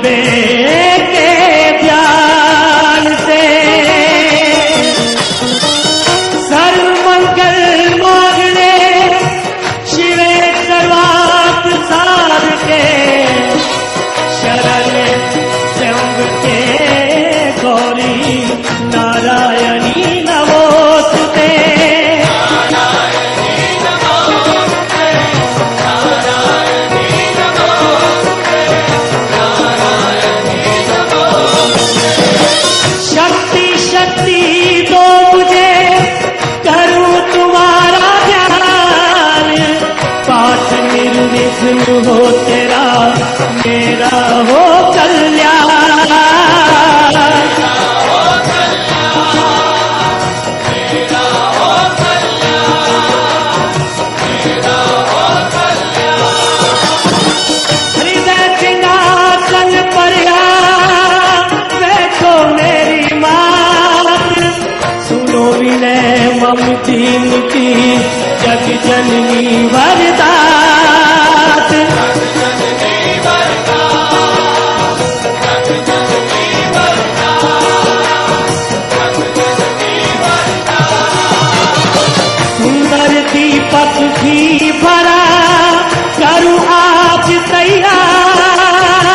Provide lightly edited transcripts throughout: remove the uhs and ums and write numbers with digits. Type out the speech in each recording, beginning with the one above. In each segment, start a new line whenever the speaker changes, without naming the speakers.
अम्बे के ध्यान से सर्वमंगल मांगने शिवे सर्वार्थ साध के शरण त्र्यंबके गौरी नारायणी नमोस्तुते। शक्ति शक्ति दो मुझे करूं तुम्हारा ध्यान, पाठ निर्विघ्न हो तेरा मेरा हो कल्याण। हृदय सिंहासन पर बैठो मेरी मात, सुनो विनय मम दीन की जग जननी वरदात। सुंदर दीपक भी भरा करूं आज तैयार,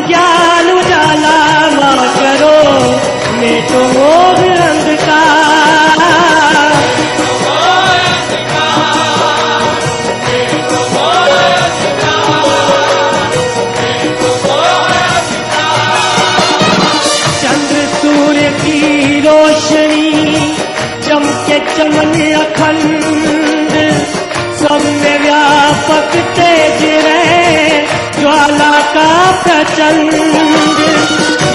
ज्ञान उजाला ना करो मेटो मोह अंधकार। चंद्र सूर्य की रोशनी चमके चमन अखंड, सब में व्यापक तेज रहे ज्वाला का प्रचंड।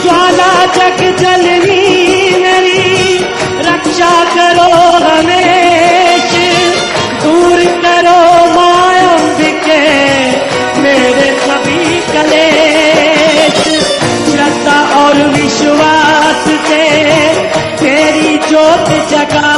ज्वाला जग जननी मेरी रक्षा करो हमेश, दूर करो माया अंबिके मेरे सभी कलेश। श्रद्धा और विश्वास से तेरी ज्योत जगा